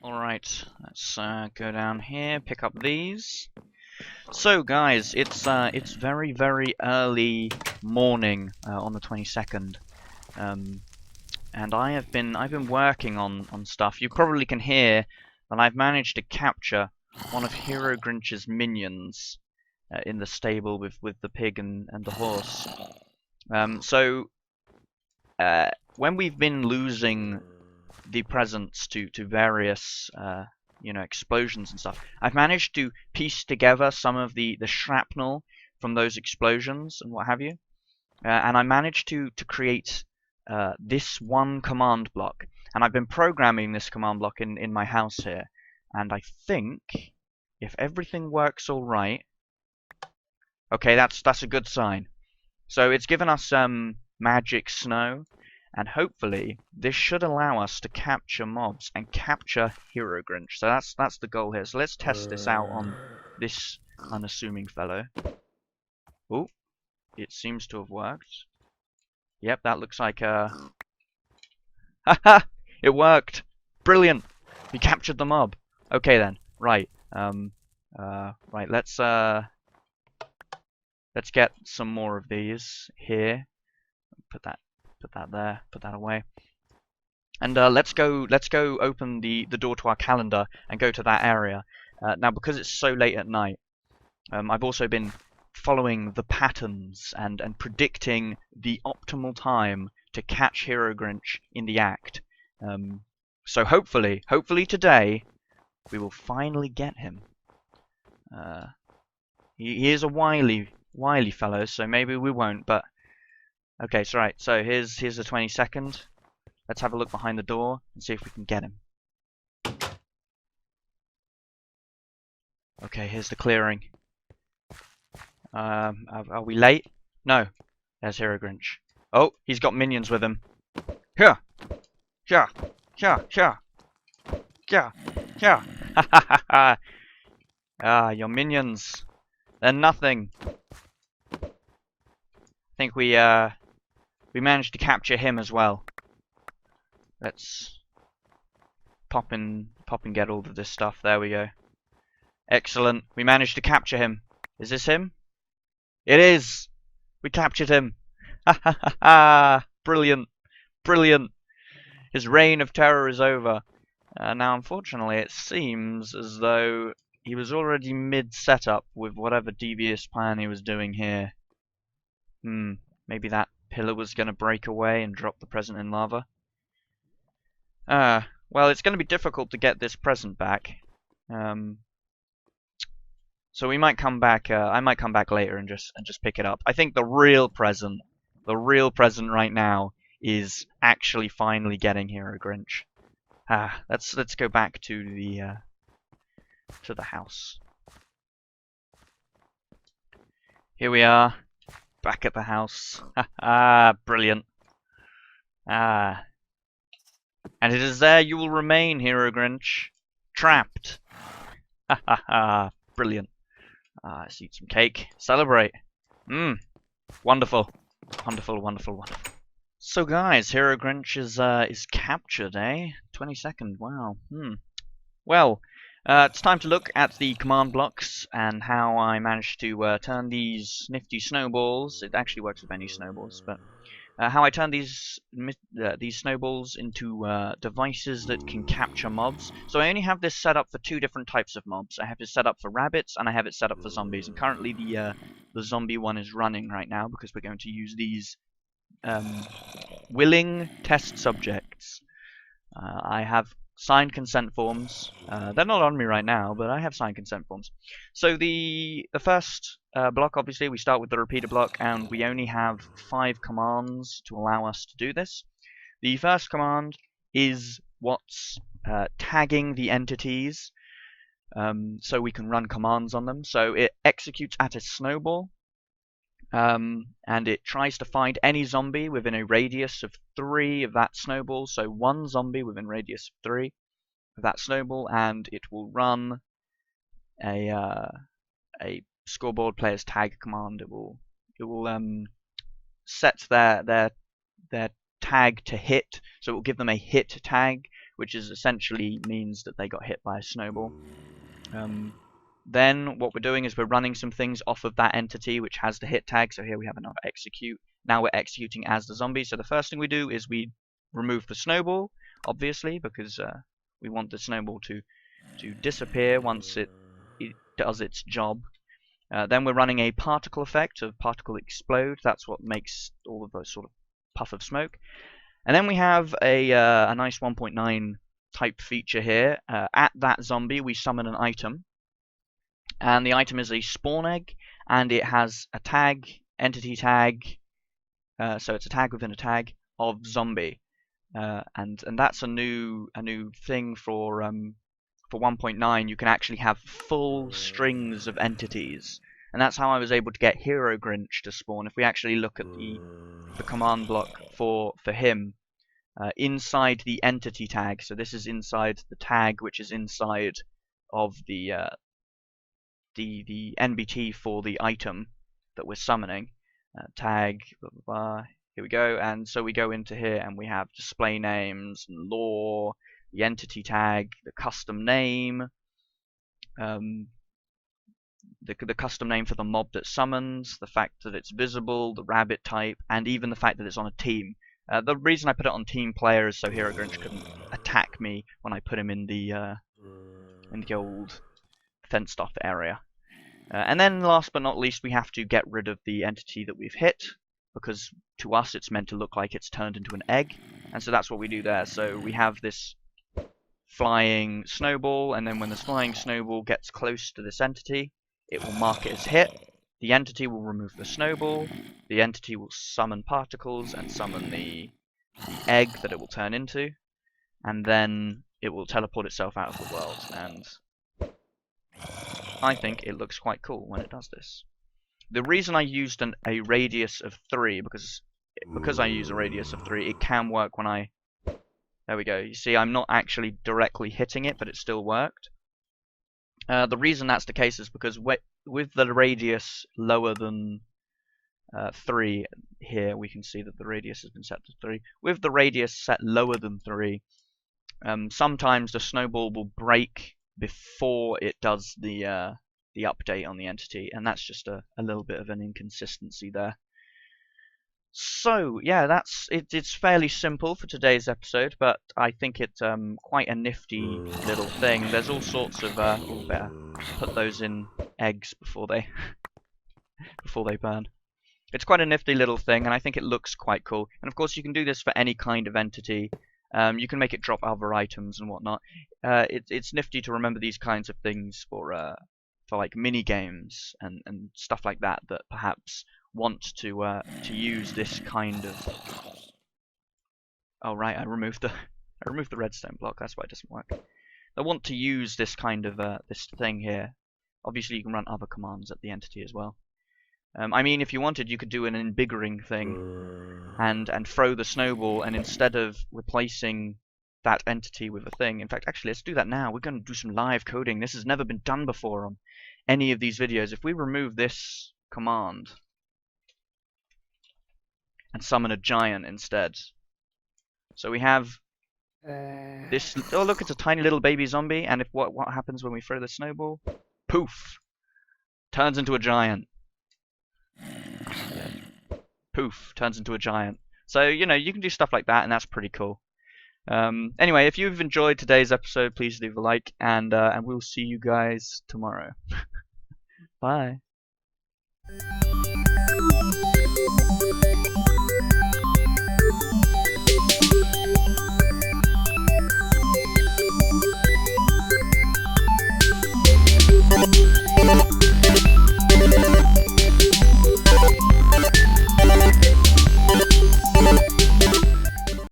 Alright, let's go down here, pick up these. So guys, it's very, very early morning on the 22nd. And I've been working on stuff. You probably can hear that I've managed to capture one of HeroGrinch's minions in the stable with the pig and the horse. When we've been losing the presents to various explosions and stuff, I've managed to piece together some of the shrapnel from those explosions and what have you, and I managed to create this one command block. And I've been programming this command block in my house here, and I think if everything works all right, okay, that's a good sign. So it's given us magic snow, and hopefully this should allow us to capture mobs and capture HeroGrinch. So that's the goal here. So let's test this out on this unassuming fellow. Oh, it seems to have worked. Yep, that looks like haha! It worked! Brilliant! We captured the mob. Okay then, right. Right, let's get some more of these here. Put that there, put that away. And let's go open the door to our calendar and go to that area. Now, because it's so late at night, I've also been following the patterns and predicting the optimal time to catch HeroGrinch in the act. So hopefully today we will finally get him. He is a wily fellow, so maybe we won't. But okay, so right. So here's the 22nd. Let's have a look behind the door and see if we can get him. Okay, here's the clearing. Are we late? No. There's HeroGrinch. Oh, he's got minions with him. Here! Here! Here! Here! Here! Here! Ha ha ha ha! Ah, your minions. They're nothing. I think we managed to capture him as well. Let's pop and get all of this stuff. There we go. Excellent. We managed to capture him. Is this him? It is! We captured him! Ha ha ha ha! Brilliant! Brilliant! His reign of terror is over. Now, unfortunately, it seems as though he was already mid-setup with whatever devious plan he was doing here. Maybe that pillar was going to break away and drop the present in lava. Well, it's going to be difficult to get this present back. So we might come back. I might come back later and just pick it up. I think the real present right now is actually finally getting HeroGrinch. Let's go back to the house. Here we are, back at the house. Brilliant. And it is there you will remain, HeroGrinch, trapped. Brilliant. Let's eat some cake. Celebrate. Wonderful. Wonderful, wonderful, wonderful. So guys, HeroGrinch is captured, eh? 22nd, wow. Well, it's time to look at the command blocks and how I managed to turn these nifty snowballs. It actually works with any snowballs, but how I turn these snowballs into devices that can capture mobs. So I only have this set up for two different types of mobs. I have it set up for rabbits and I have it set up for zombies. And currently the zombie one is running right now because we're going to use these willing test subjects. I have signed consent forms. They're not on me right now, but I have signed consent forms. So the first block, obviously, we start with the repeater block, and we only have 5 commands to allow us to do this. The first command is what's tagging the entities, so we can run commands on them. So it executes at a snowball, and it tries to find any zombie within a radius of 3 of that snowball. So 1 zombie within radius of 3 of that snowball, and it will run a scoreboard player's tag command. It will set their tag to hit, so it will give them a hit tag, which is essentially means that they got hit by a snowball. Then what we're doing is we're running some things off of that entity which has the hit tag. So here we have another execute. Now we're executing as the zombie. So the first thing we do is we remove the snowball, obviously, because we want the snowball to disappear once it does its job. Then we're running a particle effect of particle explode. That's what makes all of those sort of puff of smoke. And then we have a nice 1.9 type feature here. At that zombie, we summon an item. And the item is a spawn egg, and it has a tag, entity tag. So it's a tag within a tag of zombie. And that's a new thing for 1.9. You can actually have full strings of entities, and that's how I was able to get HeroGrinch to spawn. If we actually look at the command block for him, inside the entity tag, so this is inside the tag which is inside of the NBT for the item that we're summoning, tag blah, blah, blah. Here we go, and so we go into here and we have display names and lore, the entity tag, the custom name, the custom name for the mob that summons, the fact that it's visible, the rabbit type, and even the fact that it's on a team. The reason I put it on team player is so HeroGrinch couldn't attack me when I put him in the old fenced off area. And then last but not least, we have to get rid of the entity that we've hit, because to us it's meant to look like it's turned into an egg, and so that's what we do there. So we have this flying snowball, and then when this flying snowball gets close to this entity, it will mark it as hit. The entity will remove the snowball, the entity will summon particles and summon the egg that it will turn into, and then it will teleport itself out of the world. And I think it looks quite cool when it does this. The reason I used a radius of 3, because I use a radius of 3, it can work when I... There we go. You see, I'm not actually directly hitting it, but it still worked. The reason that's the case is because with the radius lower than 3 here, we can see that the radius has been set to 3. With the radius set lower than 3, sometimes the snowball will break before it does the update on the entity, and that's just a little bit of an inconsistency there. So yeah, it's fairly simple for today's episode, but I think it's quite a nifty little thing. There's all sorts of better put those in eggs before they burn. It's quite a nifty little thing, and I think it looks quite cool. And of course, you can do this for any kind of entity. You can make it drop other items and whatnot. It's nifty to remember these kinds of things for like mini games and stuff like that perhaps want to use this kind of... Oh right, I removed the redstone block. That's why it doesn't work. They want to use this kind of this thing here. Obviously, you can run other commands at the entity as well. I mean, if you wanted, you could do an embiggering thing and throw the snowball, and instead of replacing that entity with a thing... In fact, actually, let's do that now. We're going to do some live coding. This has never been done before on any of these videos. If we remove this command and summon a giant instead. So we have this... Oh, look, it's a tiny little baby zombie, and what happens when we throw the snowball? Poof! Turns into a giant. Poof, turns into a giant. So, you know, you can do stuff like that, and that's pretty cool. Anyway, if you've enjoyed today's episode, please leave a like, and we'll see you guys tomorrow. Bye.